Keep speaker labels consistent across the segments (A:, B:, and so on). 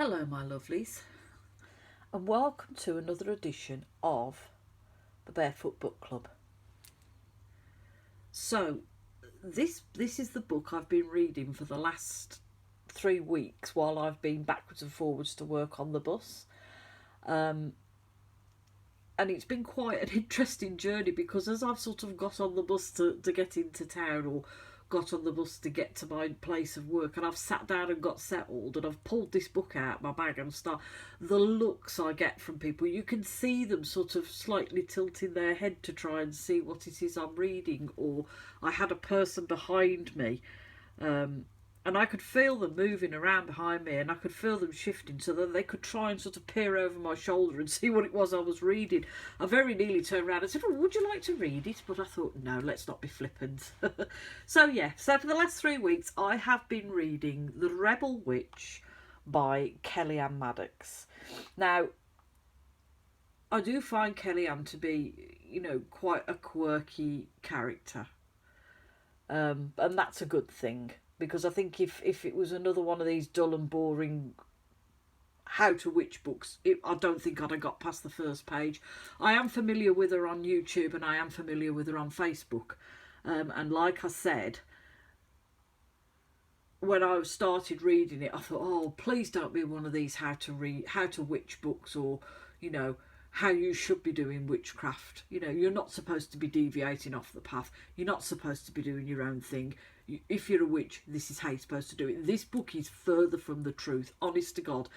A: Hello my lovelies, and welcome to another edition of the Barefoot Book Club. So this is the book I've been reading for the last 3 weeks while I've been backwards and forwards to work on the bus, and it's been quite an interesting journey because as I've sort of got on the bus to get into town, or got on the bus to get to my place of work, and I've sat down and got settled and I've pulled this book out of my bag and the looks I get from people, you can see them sort of slightly tilting their head to try and see what it is I'm reading. Or I had a person behind me, and I could feel them moving around behind me, and I could feel them shifting so that they could try and sort of peer over my shoulder and see what it was I was reading. I very nearly turned around and said, "Oh, would you like to read it?" But I thought, no, let's not be flippant. So for the last 3 weeks I have been reading The Rebel Witch by Kellyanne MADDOX. Now, I do find Kellyanne to be, quite a quirky character. And that's a good thing. Because I think if it was another one of these dull and boring how to witch books, I don't think I'd have got past the first page. I am familiar with her on YouTube and I am familiar with her on Facebook. And like I said, when I started reading it, I thought, oh, please don't be one of these how to witch books, or, how you should be doing witchcraft. You're not supposed to be deviating off the path. You're not supposed to be doing your own thing. If you're a witch, this is how you're supposed to do it. This book is further from the truth. Honest to God,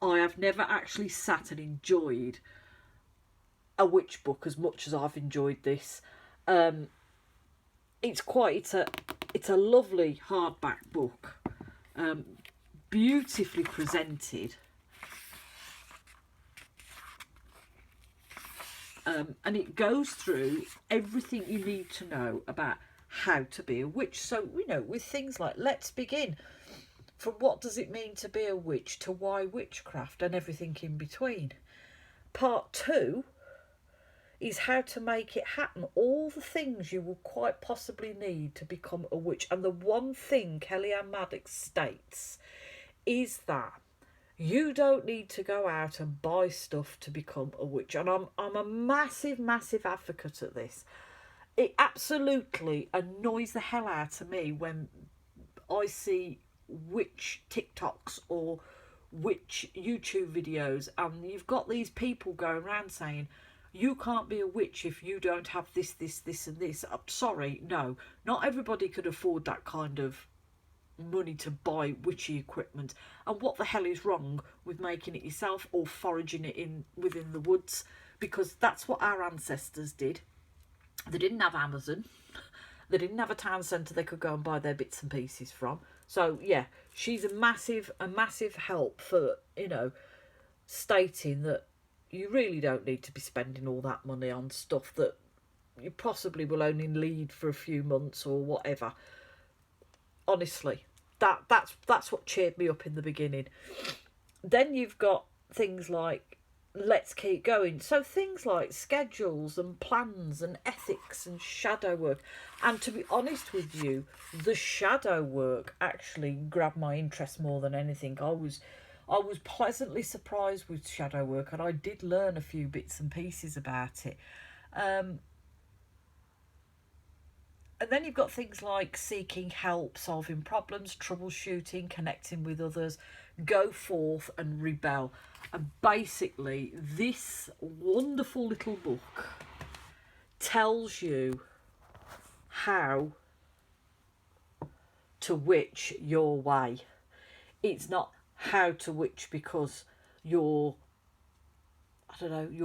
A: I have never actually sat and enjoyed a witch book as much as I've enjoyed this. It's a lovely hardback book, beautifully presented. And it goes through everything you need to know about how to be a witch. So, with things like, let's begin from what does it mean to be a witch to why witchcraft and everything in between. Part 2 is how to make it happen. All the things you will quite possibly need to become a witch. And the one thing Kellyanne MADDOX states is that you don't need to go out and buy stuff to become a witch. And I'm a massive, massive advocate at this. It absolutely annoys the hell out of me when I see witch TikToks or witch YouTube videos, and you've got these people going around saying, you can't be a witch if you don't have this, this, this and this. I'm sorry, no. Not everybody could afford that kind of money to buy witchy equipment. And what the hell is wrong with making it yourself or foraging it within the woods? Because that's what our ancestors did. They didn't have Amazon. They didn't have a town centre they could go and buy their bits and pieces from. So yeah, she's a massive help for, stating that you really don't need to be spending all that money on stuff that you possibly will only need for a few months or whatever. Honestly, that's what cheered me up in the beginning. Then you've got things like let's keep going. So things like schedules and plans and ethics and shadow work. And to be honest with you, the shadow work actually grabbed my interest more than anything. I was pleasantly surprised with shadow work, and I did learn a few bits and pieces about it. And then you've got things like seeking help, solving problems, troubleshooting, connecting with others, go forth and rebel. And basically, this wonderful little book tells you how to witch your way. It's not how to witch because your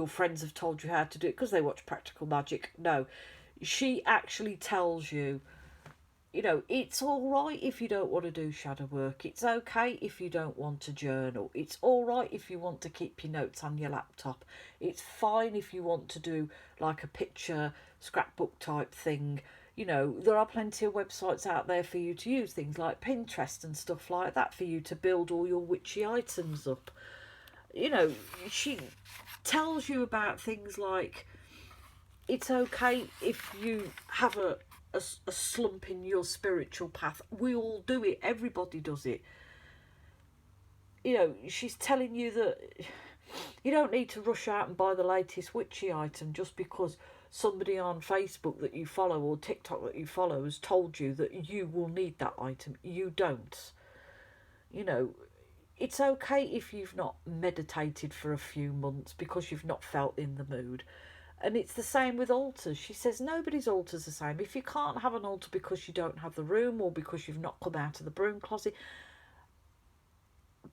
A: friends have told you how to do it because they watch Practical Magic. No. She actually tells you, it's all right if you don't want to do shadow work. It's okay if you don't want to journal. It's all right if you want to keep your notes on your laptop. It's fine if you want to do like a picture scrapbook type thing. There are plenty of websites out there for you to use, things like Pinterest and stuff like that, for you to build all your witchy items up. She tells you about things like, it's okay if you have a slump in your spiritual path. We all do it. Everybody does it. you know, she's telling you that you don't need to rush out and buy the latest witchy item just because somebody on Facebook that you follow or TikTok that you follow has told you that you will need that item. You don't. You know, it's okay if you've not meditated for a few months because you've not felt in the mood. And it's the same with altars. She says nobody's altar's the same. If you can't have an altar because you don't have the room or because you've not come out of the broom closet,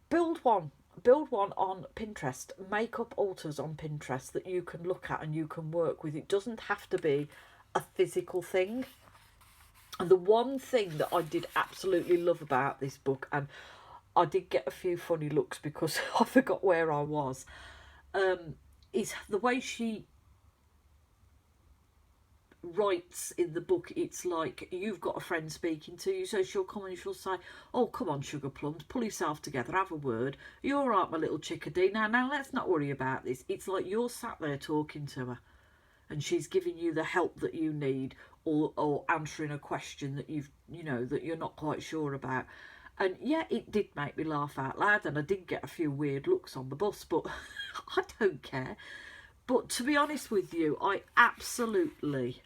A: build one. Build one on Pinterest. Make up altars on Pinterest that you can look at and you can work with. It doesn't have to be a physical thing. And the one thing that I did absolutely love about this book, and I did get a few funny looks because I forgot where I was, is the way she writes in the book. It's like you've got a friend speaking to you, so she'll come and she'll say, oh, come on, sugar plums, pull yourself together, have a word, you're all right, my little chickadee, now let's not worry about this. It's like you're sat there talking to her and she's giving you the help that you need, or answering a question that that you're not quite sure about. And yeah, it did make me laugh out loud, and I did get a few weird looks on the bus, but I don't care. But to be honest with you, I absolutely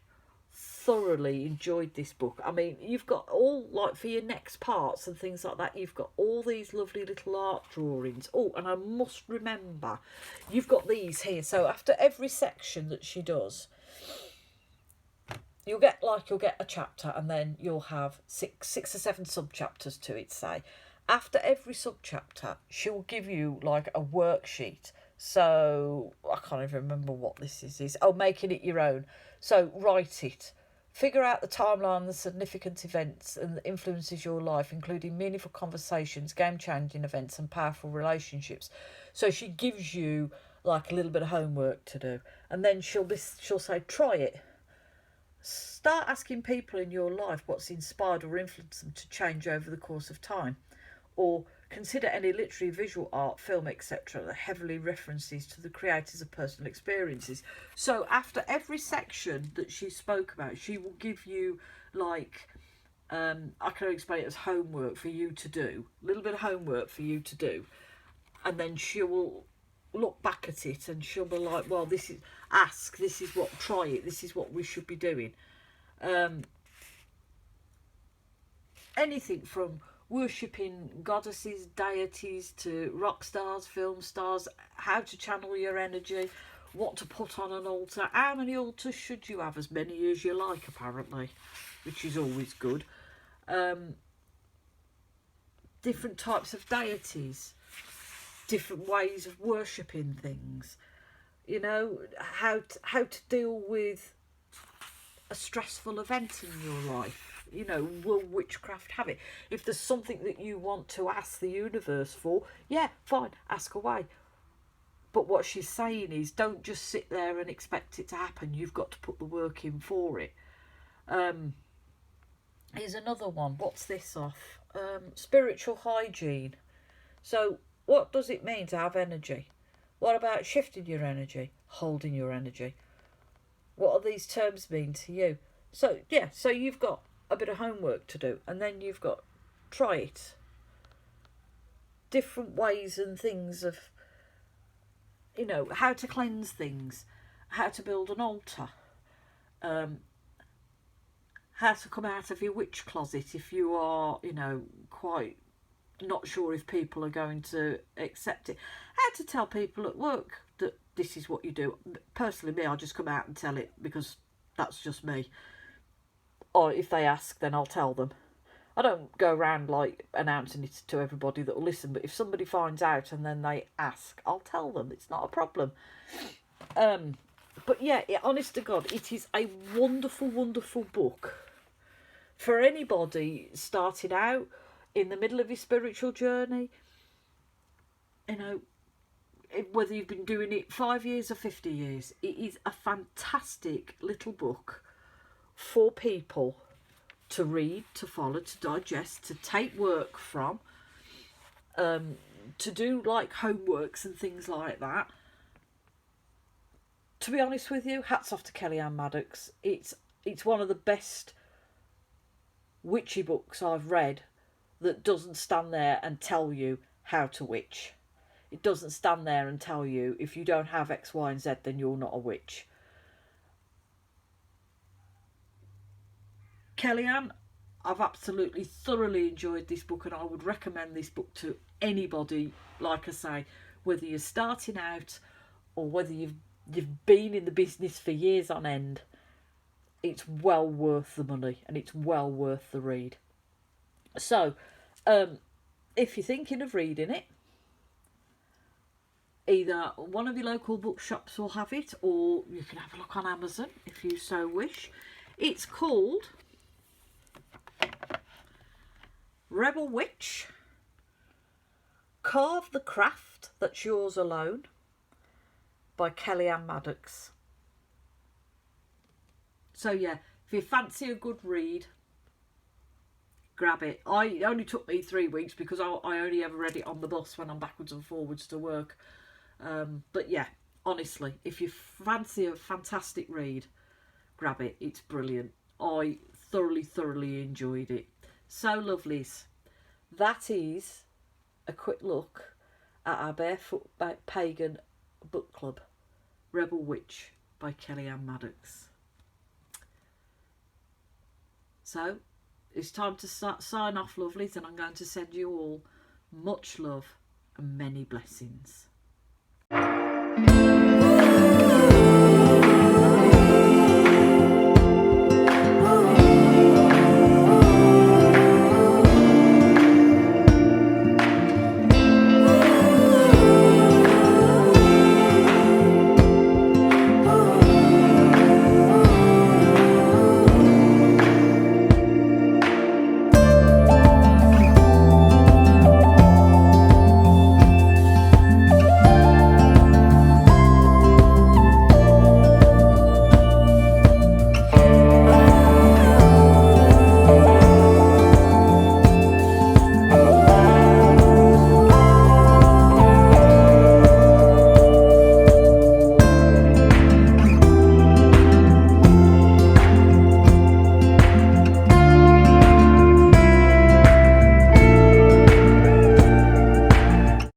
A: thoroughly enjoyed this book. I mean, you've got all, like, for your next parts and things like that, you've got all these lovely little art drawings. Oh, and I must remember, you've got these here. So after every section that she does, you'll get a chapter, and then you'll have six or seven sub-chapters to it, say. After every sub-chapter, she'll give you, like, a worksheet. So I can't even remember what this is. Oh, making it your own. So write it. Figure out the timeline, the significant events and the influences your life, including meaningful conversations, game-changing events and powerful relationships. So she gives you like a little bit of homework to do, and then she'll say, try it. Start asking people in your life what's inspired or influenced them to change over the course of time. Or consider any literary, visual art, film, etc. that heavily references to the creators of personal experiences. So after every section that she spoke about, she will give you, like, I can explain it as homework for you to do. A little bit of homework for you to do. And then she will look back at it and she'll be like, well, this is what, try it, this is what we should be doing. Anything from worshipping goddesses, deities, to rock stars, film stars, how to channel your energy, what to put on an altar. How many altars should you have? As many as you like, apparently, which is always good. Different types of deities, different ways of worshipping things, how to deal with a stressful event in your life. Will witchcraft have it? If there's something that you want to ask the universe for, yeah, fine, ask away. But what she's saying is, don't just sit there and expect it to happen. You've got to put the work in for it. Here's another one. What's this off? Spiritual hygiene. So what does it mean to have energy? What about shifting your energy? Holding your energy? What do these terms mean to you? So, yeah, so you've got a bit of homework to do, and then you've got try it. Different ways and things of, how to cleanse things, how to build an altar, how to come out of your witch closet if you are, quite not sure if people are going to accept it, how to tell people at work that this is what you do. Personally, me, I'll just come out and tell it because that's just me. Or if they ask, then I'll tell them. I don't go around like announcing it to everybody that will listen, but if somebody finds out and then they ask, I'll tell them. It's not a problem. But yeah, honest to God, it is a wonderful, wonderful book for anybody starting out in the middle of your spiritual journey. Whether you've been doing it 5 years or 50 years, it is a fantastic little book for people to read, to follow, to digest, to take work from, to do like homeworks and things like that. To be honest with you, hats off to Kellyanne MADDOX. It's one of the best witchy books I've read that doesn't stand there and tell you how to witch. It doesn't stand there and tell you if you don't have X, Y and Z then you're not a witch. Kellyanne, I've absolutely thoroughly enjoyed this book, and I would recommend this book to anybody, like I say, whether you're starting out or whether you've been in the business for years on end. It's well worth the money and it's well worth the read. So, if you're thinking of reading it, either one of your local bookshops will have it, or you can have a look on Amazon if you so wish. It's called Rebel Witch, Carve the Craft That's Yours Alone by Kellyanne MADDOX. So yeah, if you fancy a good read, grab it. It only took me 3 weeks because I only ever read it on the bus when I'm backwards and forwards to work. But yeah, honestly, if you fancy a fantastic read, grab it. It's brilliant. I thoroughly enjoyed it. So lovelies, that is a quick look at our Barefoot Pagan book club, Rebel Witch by Kellyanne MADDOX. So it's time to sign off, lovelies, and I'm going to send you all much love and many blessings.